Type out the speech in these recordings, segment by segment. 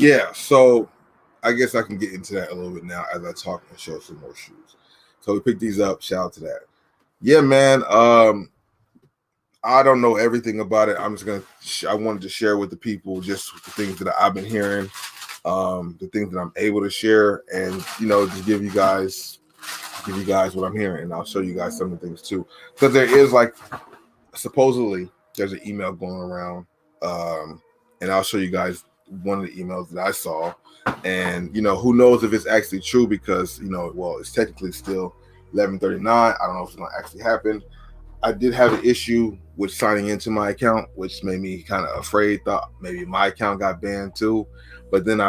Yeah, so I guess I can get into that a little bit now as I talk and show some more shoes. So we picked these up. Shout out to that. Yeah, man. I don't know everything about it. I'm just gonna. I wanted to share with the people just the things that I've been hearing, the things that I'm able to share, and just give you guys what I'm hearing, and I'll show you guys some of the things too. Because there is supposedly there's an email going around, and I'll show you guys one of the emails that I saw, and who knows if it's actually true, because it's technically still 11:39. I don't know if it's gonna actually happen. I did have an issue with signing into my account, which made me kind of afraid, thought maybe my account got banned too. But then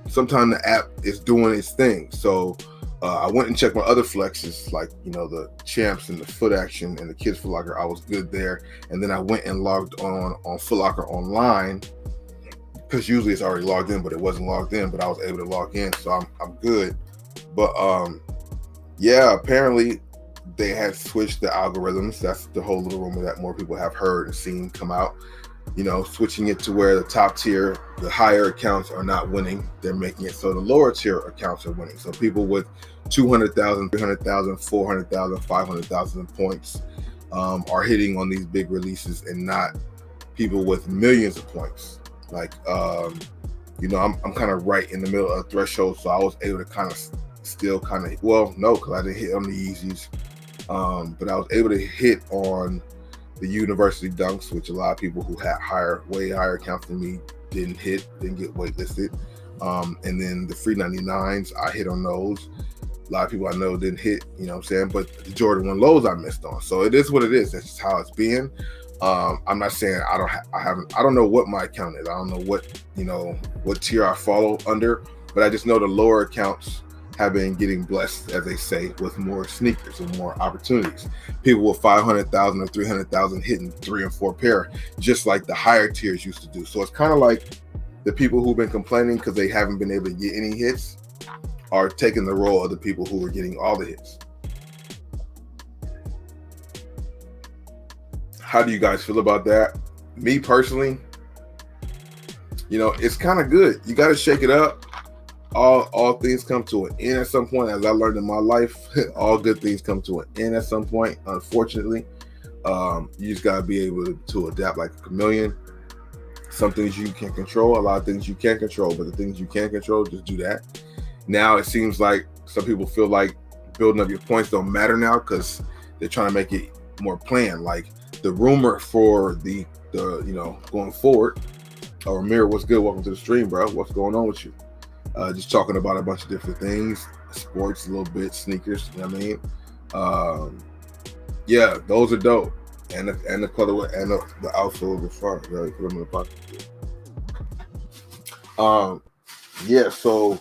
sometimes the app is doing its thing. So I went and checked my other flexes, like, the champs and the footaction and the kids footlocker. I was good there. And then I went and logged on footlocker online, because usually it's already logged in, but it wasn't logged in, but I was able to log in. So I'm good. But yeah, apparently they had switched the algorithms. That's the whole little rumor that more people have heard and seen come out. Switching it to where the top tier, the higher accounts are not winning. They're making it so the lower tier accounts are winning. So people with 200,000, 300,000, 400,000, 500,000 points are hitting on these big releases, and not people with millions of points. Like, I'm kind of right in the middle of the threshold, so I was able to because I didn't hit on the Yeezys. But I was able to hit on the university dunks, which a lot of people who had way higher accounts than me didn't get waitlisted. And then the free 99s, I hit on those. A lot of people I know didn't hit, but the Jordan 1 lows I missed on. So it is what it is. That's just how it's been. I'm not saying I don't know what my account is. I don't know what tier I follow under, but I just know the lower accounts have been getting blessed, as they say, with more sneakers and more opportunities. People with 500,000 or 300,000 hitting 3 and 4 pair, just like the higher tiers used to do. So it's kind of like the people who've been complaining because they haven't been able to get any hits are taking the role of the people who are getting all the hits. How do you guys feel about that? Me personally, it's kind of good. You got to shake it up. All things come to an end at some point. As I learned in my life, all good things come to an end at some point, unfortunately. You just got to be able to adapt like a chameleon. Some things you can control, a lot of things you can't control, but the things you can control, just do that. Now it seems like some people feel like building up your points don't matter now, because they're trying to make it more planned. Like the rumor for the going forward, or Mirror, what's good? Welcome to the stream, bro. What's going on with you? Just talking about a bunch of different things, sports a little bit, sneakers, you know what I mean? Yeah, those are dope. And the colorway and the outsole of the front, right? Put them in the pocket. Yeah, so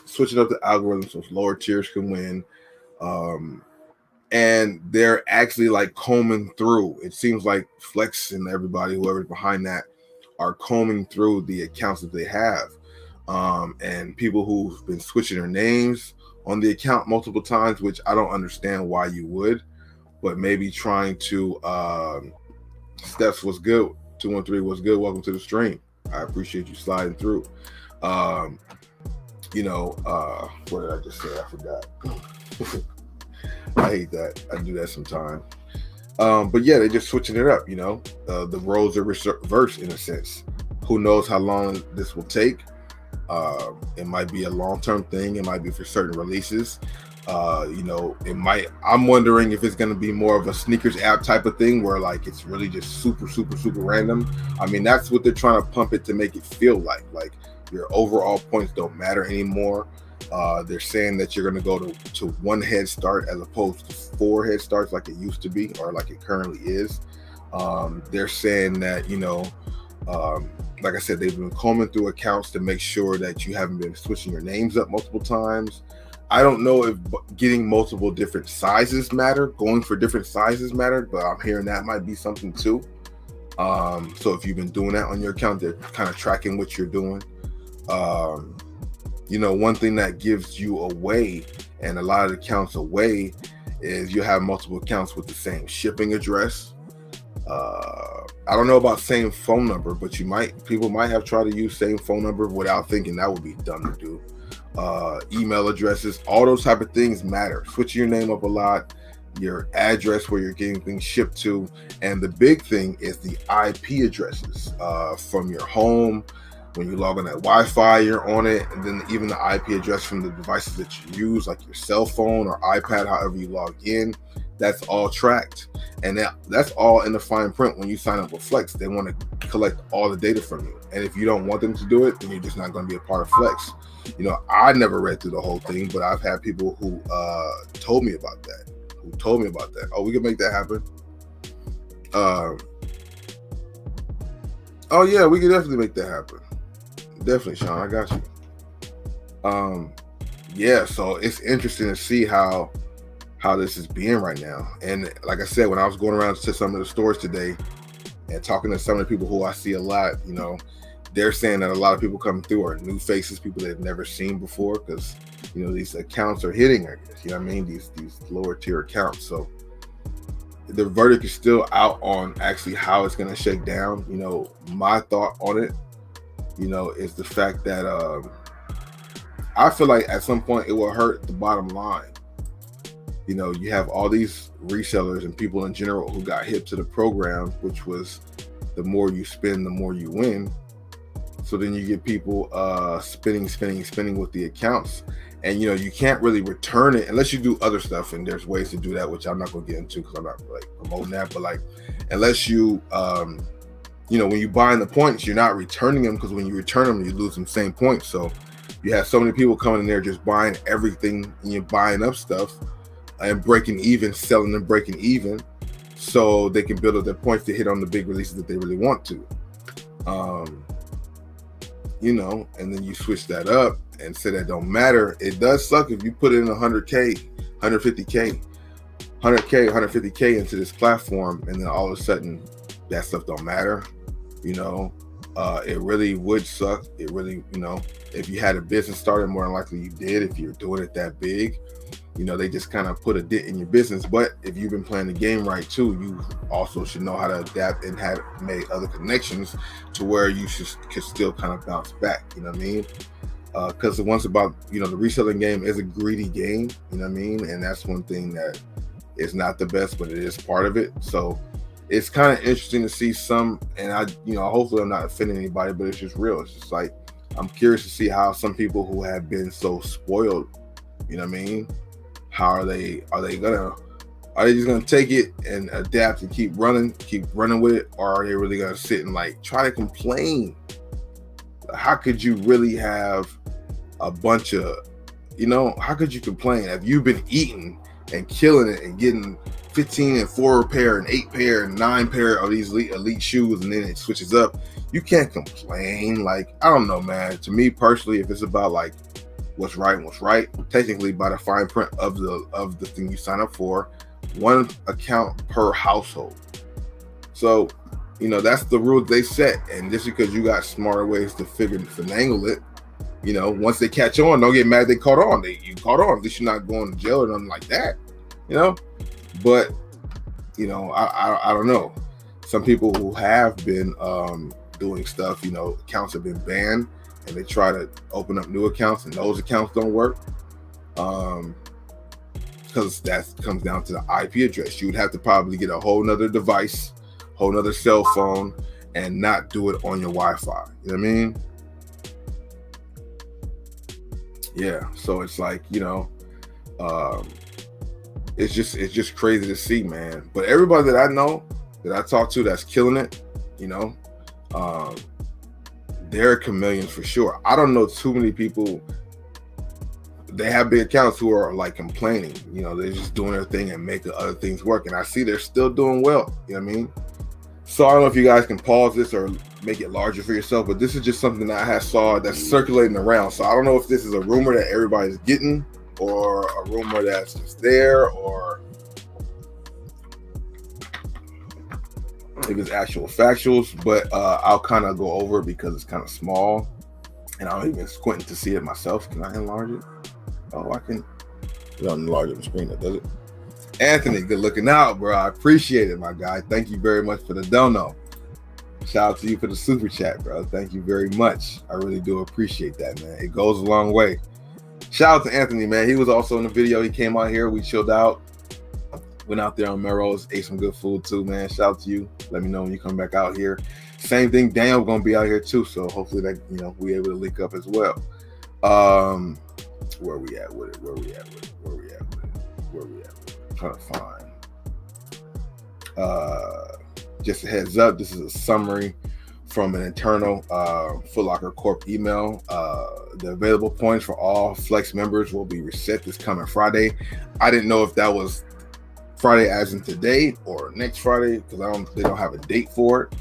switching up the algorithm so lower tiers can win. And they're actually like combing through. It seems like Flex and everybody, whoever's behind that, are combing through the accounts that they have, and people who've been switching their names on the account multiple times, which I don't understand why you would, but maybe trying to Steps was good. 213 was good. Welcome to the stream. I appreciate you sliding through. What did I just say? I forgot. I hate that. I do that sometimes. But yeah, they're just switching it up, the roles are reversed in a sense. Who knows how long this will take? It might be a long-term thing. It might be for certain releases. I'm wondering if it's going to be more of a sneakers app type of thing where like it's really just super, super, super random. I mean, that's what they're trying to pump it to make it feel like your overall points don't matter anymore. They're saying that you're going to go to 1 head start as opposed to 4 head starts like it used to be, or like it currently is. They're saying that, like I said, they've been combing through accounts to make sure that you haven't been switching your names up multiple times. I don't know if getting multiple different sizes matter, going for different sizes matter, but I'm hearing that might be something too. So if you've been doing that on your account, they're kind of tracking what you're doing. You know, one thing that gives you away, and a lot of the accounts away, is you have multiple accounts with the same shipping address. I don't know about same phone number, but people might have tried to use same phone number without thinking that would be dumb to do. Email addresses, all those type of things matter. Switching your name up a lot, your address where you're getting things shipped to, and the big thing is the IP addresses from your home. When you log on that Wi-Fi, you're on it, and then even the IP address from the devices that you use, like your cell phone or iPad, however you log in, that's all tracked. And that's all in the fine print when you sign up with Flex. They want to collect all the data from you. And if you don't want them to do it, then you're just not going to be a part of Flex. You know, I never read through the whole thing, but I've had people who told me about that. Oh, we can make that happen. Oh yeah, we can definitely make that happen. Definitely, Sean, I got you. Yeah, so it's interesting to see how this is being right now. And like I said, when I was going around to some of the stores today and talking to some of the people who I see a lot, you know, they're saying that a lot of people coming through are new faces, people they've never seen before, because, you know, these accounts are hitting, I guess, you know what I mean, these lower tier accounts. So the verdict is still out on actually how it's going to shake down. You know, my thought on it, you know, is the fact that I feel like at some point it will hurt the bottom line. You know, you have all these resellers and people in general who got hip to the program, which was the more you spend, the more you win. So then you get people spinning with the accounts, and you know, you can't really return it unless you do other stuff. And there's ways to do that, which I'm not going to get into because I'm not like promoting that. But like, unless you, you know, when you buy in the points, you're not returning them, because when you return them, you lose them same points. So you have so many people coming in there just buying everything, and you're buying up stuff and breaking even, selling and breaking even, so they can build up their points to hit on the big releases that they really want to. You know, and then you switch that up and say that don't matter. It does suck if you put in 100K, 150K, 100K, 150K into this platform, and then all of a sudden that stuff don't matter. You know, it really would suck. It really, you know, if you had a business started, more than likely you did, if you're doing it that big. You know, they just kind of put a dent in your business. But if you've been playing the game right too, you also should know how to adapt and have made other connections to where you could still kind of bounce back. You know what I mean? Because once about, you know, the reselling game is a greedy game. You know what I mean? And that's one thing that is not the best, but it is part of it. So it's kind of interesting to see some, and I, you know, hopefully I'm not offending anybody, but it's just real. It's just like, I'm curious to see how some people who have been so spoiled, you know what I mean? How are they just gonna take it and adapt and keep running with it, or are they really gonna sit and like try to complain? How could you really have a bunch of, you know, how could you complain if you've been eating and killing it and getting 15 and 4 pair and 8 pair and 9 pair of these elite shoes, and then it switches up? You can't complain. Like, I don't know, man. To me personally, if it's about like what's right and what's right, technically by the fine print of the thing you sign up for, one account per household. So, you know, that's the rules they set. And just because you got smarter ways to finagle it, you know, once they catch on, don't get mad they caught on. You caught on. At least you're not going to jail or nothing like that, you know. But, you know, I don't know. Some people who have been doing stuff, you know, accounts have been banned, and they try to open up new accounts, and those accounts don't work, because that comes down to the IP address. You would have to probably get a whole nother device, whole nother cell phone, and not do it on your Wi-Fi. You know what I mean? Yeah. So it's like, you know, it's just crazy to see, man. But everybody that I know, that I talk to, that's killing it, you know, they're chameleons for sure. I don't know too many people. They have big accounts who are like complaining. You know, they're just doing their thing and making other things work. And I see they're still doing well. You know what I mean? So I don't know if you guys can pause this or make it larger for yourself, but this is just something that I saw that's circulating around. So I don't know if this is a rumor that everybody's getting, or a rumor that's just there, or if it's actual factuals. But I'll kind of go over it because it's kind of small, and I'm even squinting to see it myself. Can I enlarge it? Oh, I can. It don't enlarge the screen, that does it? Anthony, good looking out, bro. I appreciate it, my guy. Thank you very much for the dono. Shout out to you for the super chat, bro. Thank you very much. I really do appreciate that, man. It goes a long way. Shout out to Anthony, man. He was also in the video. He came out here. We chilled out. Went out there on Melrose. Ate some good food too, man. Shout out to you. Let me know when you come back out here. Same thing. Daniel gonna be out here too. So hopefully that, you know, we able to link up as well. Where we at with it? Where we at with it? Where we at with it? Where we at with it? I'm trying to find. Just a heads up, this is a summary from an internal Footlocker Corp email. The available points for all Flex members will be reset this coming Friday. I didn't know if that was Friday as in today or next Friday, because they don't have a date for it.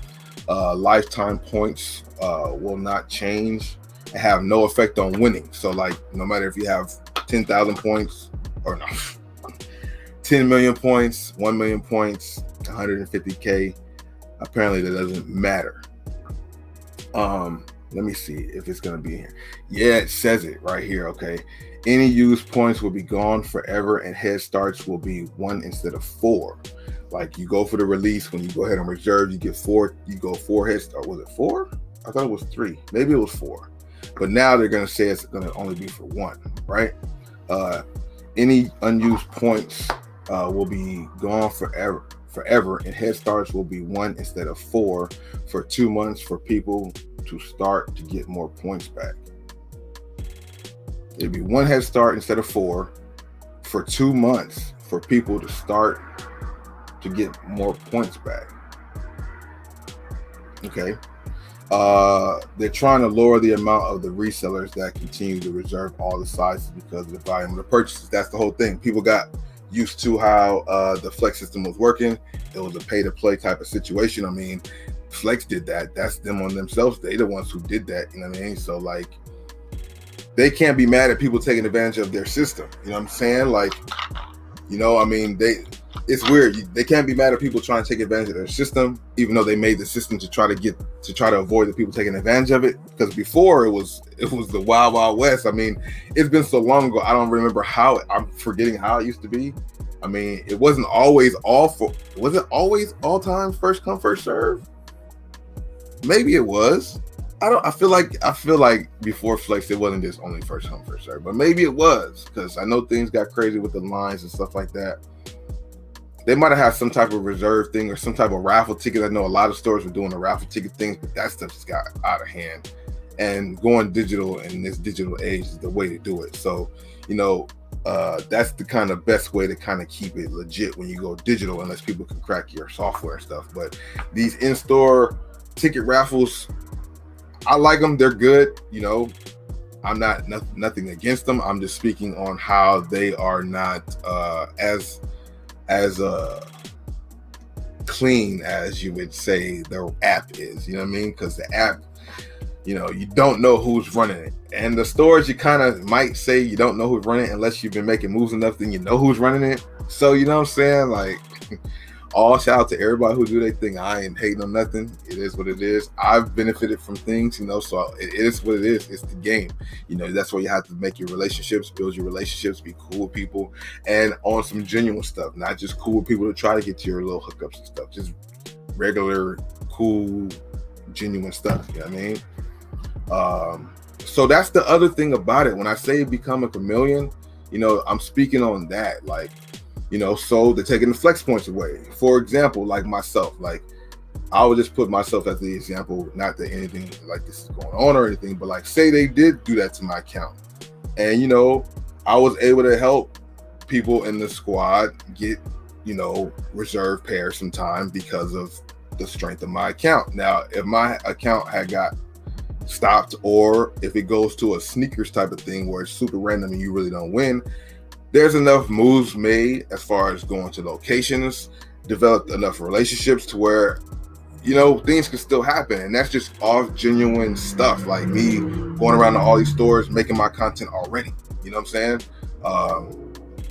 Lifetime points will not change and have no effect on winning. So like, no matter if you have 10,000 points or no, 10 million points, 1 million points, 150K, apparently that doesn't matter. Let me see if it's gonna be here. Yeah, it says it right here. Okay, any used points will be gone forever, and head starts will be 1 instead of 4. Like, you go for the release, when you go ahead and reserve, you get 4. You go 4 head start. Was it 4? I thought it was 3. Maybe it was 4. But now they're gonna say it's gonna only be for 1, right? Any unused points will be gone forever, and head starts will be 1 instead of 4 for 2 months for people to start to get more points back. It'd be 1 head start instead of 4 for 2 months for people to start to get more points back. Okay. They're trying to lower the amount of the resellers that continue to reserve all the sizes because of the volume of the purchases. That's the whole thing. People got used to how the Flex system was working. It was a pay-to-play type of situation. I mean, Flex did that. That's them on themselves. They're the ones who did that. You know what I mean? So, like, they can't be mad at people taking advantage of their system. You know what I'm saying? Like, you know, I mean, it's weird. They can't be mad at people trying to take advantage of their system, even though they made the system to try to avoid the people taking advantage of it. Because before it was the wild, wild west. I mean, it's been so long ago. I don't remember how. I'm forgetting how it used to be. I mean, it wasn't always was it always all time first come first serve? Maybe it was. I feel like before Flex it wasn't just only first come first serve, but maybe it was, because I know things got crazy with the lines and stuff like that. They might have had some type of reserve thing or some type of raffle ticket. I know a lot of stores were doing the raffle ticket things, but that stuff just got out of hand. And going digital in this digital age is the way to do it. So, you know, that's the kind of best way to kind of keep it legit when you go digital, unless people can crack your software and stuff. But these in-store ticket raffles, I like them. They're good. You know, I'm nothing against them. I'm just speaking on how they are not as clean as you would say the app is. You know what I mean? Because the app, you know, you don't know who's running it. And the stores, you kind of might say you don't know who's running it unless you've been making moves enough, then you know who's running it. So, you know what I'm saying? Like, all shout out to everybody who do their thing. I ain't hating on nothing. It is what it is. I've benefited from things, you know, so it is what it is. It's the game. You know, that's why you have to make your relationships, build your relationships, be cool with people, and on some genuine stuff, not just cool with people to try to get to your little hookups and stuff. Just regular, cool, genuine stuff. You know what I mean? So that's the other thing about it. When I say become a chameleon, you know, I'm speaking on that. Like, you know, so they're taking the flex points away. For example, like myself, like I would just put myself as the example, not that anything like this is going on or anything, but like say they did do that to my account. And, you know, I was able to help people in the squad get, you know, reserve pairs sometime because of the strength of my account. Now, if my account had got stopped, or if it goes to a sneakers type of thing where it's super random and you really don't win, there's enough moves made as far as going to locations, developed enough relationships to where, you know, things can still happen. And that's just all genuine stuff, like me going around to all these stores, making my content already. You know what I'm saying?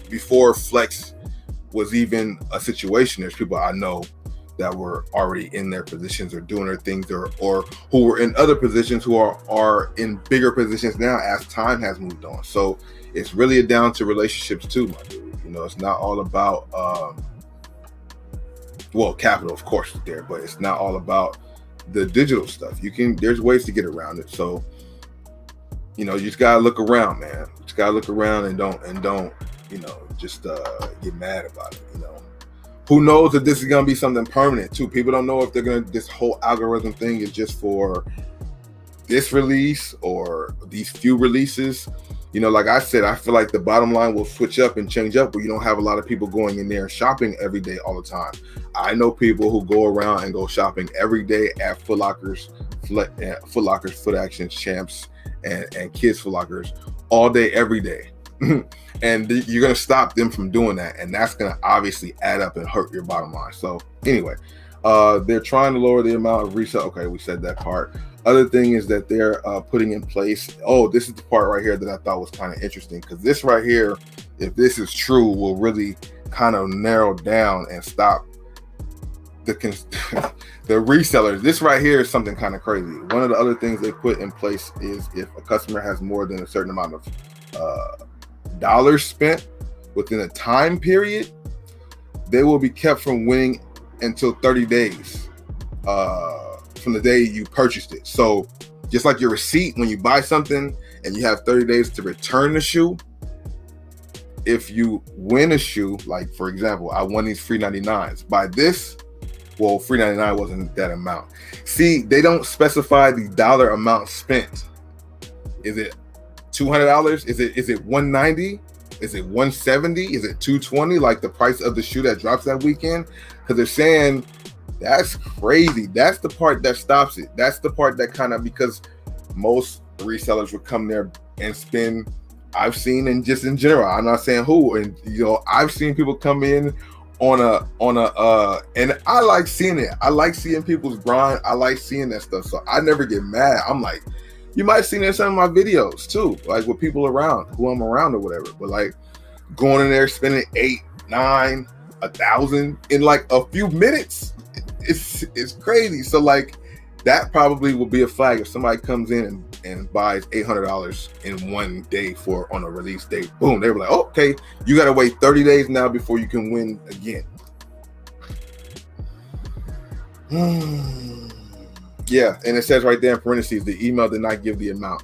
Before Flex was even a situation, there's people I know that were already in their positions or doing their things, or who were in other positions who are in bigger positions now as time has moved on. So it's really down to relationships too, my dude. You know, it's not all about well, capital of course is there, but it's not all about the digital stuff. There's ways to get around it. So, you know, you just gotta look around, man. You just gotta look around and don't, you know, just get mad about it. You know, who knows if this is gonna be something permanent too. People don't know if they're gonna, this whole algorithm thing is just for this release or these few releases. You know, like I said, I feel like the bottom line will switch up and change up, where you don't have a lot of people going in there shopping every day all the time. I know people who go around and go shopping every day at Footlockers, Footaction, Champs, and Kids Footlockers all day, every day. And you're going to stop them from doing that. And that's going to obviously add up and hurt your bottom line. So anyway, they're trying to lower the amount of resale. Okay, we said that part. Other thing is that they're putting in place, oh, this is the part right here that I thought was kind of interesting, because this right here, if this is true, will really kind of narrow down and stop the resellers. This right here is something kind of crazy. One of the other things they put in place is if a customer has more than a certain amount of dollars spent within a time period, they will be kept from winning until 30 days from the day you purchased it. So just like your receipt when you buy something and you have 30 days to return the shoe, if you win a shoe, like for example, I won these free 99s. By this, well, free 99 wasn't that amount. See, they don't specify the dollar amount spent. Is it $200? Is it $190? Is it $170? Is it $220? Like the price of the shoe that drops that weekend? Because they're saying that's crazy. That's the part that stops it. That's the part that kind of, because most resellers would come there and spend, I've seen, and just in general, I'm not saying who, and you know, I've seen people come in on a and I like seeing it. I like seeing people's grind. I like seeing that stuff. So I never get mad. I'm like, you might have seen it in some of my videos too, like with people around who I'm around or whatever. But like going in there, spending $8, $9, $1,000 in like a few minutes, it's crazy. So like that probably will be a flag if somebody comes in and buys $800 in one day on a release date. Boom, they were like, oh, okay, you got to wait 30 days now before you can win again. Yeah, and it says right there in parentheses, the email did not give the amount.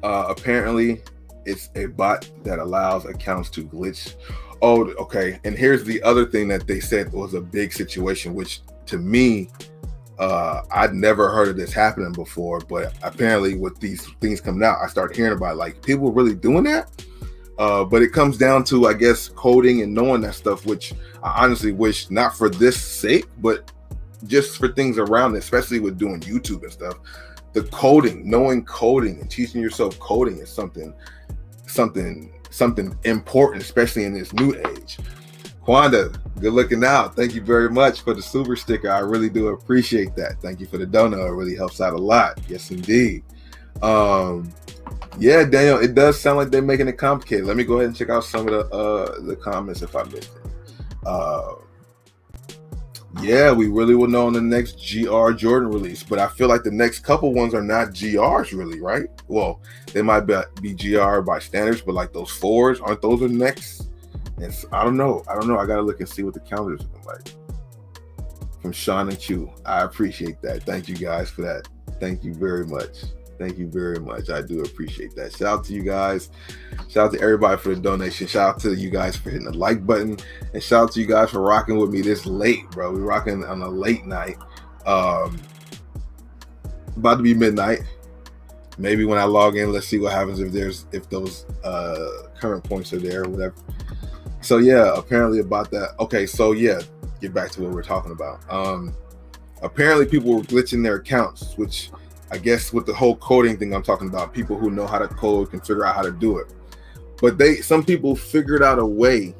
Apparently, it's a bot that allows accounts to glitch. Oh, okay. And here's the other thing that they said was a big situation, which to me, I'd never heard of this happening before, but apparently with these things coming out, I started hearing about like people really doing that. But it comes down to, I guess, coding and knowing that stuff, which I honestly wish, not for this sake, but just for things around it, especially with doing YouTube and stuff. The coding, knowing coding and teaching yourself coding is something important, especially in this new age. Kwanda, good looking out. Thank you very much for the super sticker. I really do appreciate that. Thank you for the donut. It really helps out a lot. Yes, indeed. Yeah, Daniel, it does sound like they're making it complicated. Let me go ahead and check out some of the comments if I missed it. Yeah, we really will know in the next GR Jordan release, but I feel like the next couple ones are not GRs really, right? Well, they might be GR by standards, but like those 4s, aren't those the next? And I don't know. I gotta look and see what the calendars look like. From Sean and Q, I appreciate that. Thank you guys for that. Thank you very much. Thank you very much. I do appreciate that. Shout out to you guys. Shout out to everybody for the donation. Shout out to you guys for hitting the like button. And shout out to you guys for rocking with me this late, bro. We're rocking on a late night. About to be midnight. Maybe when I log in, let's see what happens if those current points are there or whatever. So yeah, apparently about that. Okay, so yeah, get back to what we're talking about. Apparently people were glitching their accounts, which I guess with the whole coding thing I'm talking about, people who know how to code can figure out how to do it. But some people figured out a way.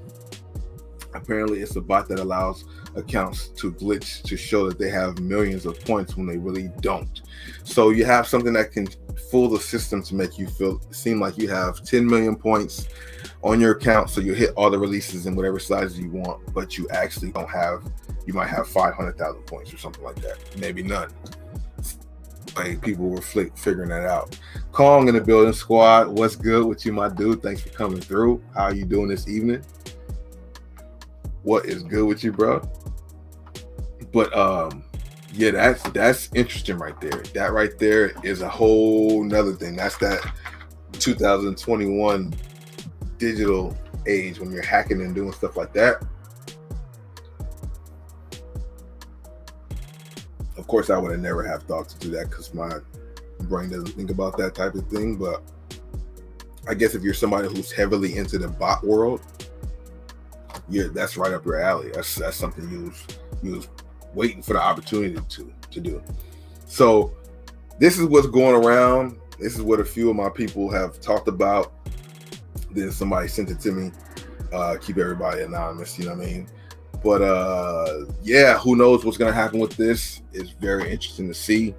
Apparently it's a bot that allows accounts to glitch to show that they have millions of points when they really don't. So you have something that can fool the system to make you seem like you have 10 million points on your account, so you hit all the releases in whatever sizes you want, but you actually don't have, you might have 500,000 points or something like that, maybe none. Like, people were figuring that out. Kong in the building, squad. What's good with you, my dude? Thanks for coming through. How are you doing this evening? What is good with you, bro? But yeah, that's interesting right there. That right there is a whole nother thing. That's that 2021 digital age when you're hacking and doing stuff like that. Of course, I would have never have thought to do that because my brain doesn't think about that type of thing. But I guess if you're somebody who's heavily into the bot world, yeah, that's right up your alley. That's something you was waiting for the opportunity to do. So this is what's going around. This is what a few of my people have talked about. Then somebody sent it to me. Keep everybody anonymous, you know what I mean? But yeah, who knows what's gonna happen with this? It's very interesting to see.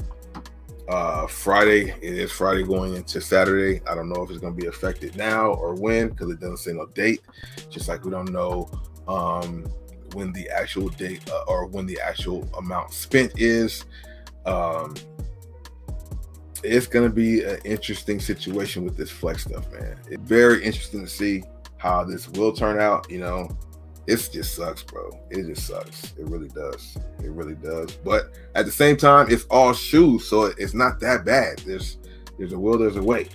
Friday, it is Friday going into Saturday. I don't know if it's gonna be affected now or when, because it doesn't say no date. Just like we don't know when the actual date or when the actual amount spent is. It's gonna be an interesting situation with this Flex stuff, man. It's very interesting to see how this will turn out. You know, it just sucks, bro. It just sucks. It really does. It really does. But at the same time, it's all shoes, so it's not that bad. There's a will, there's a way.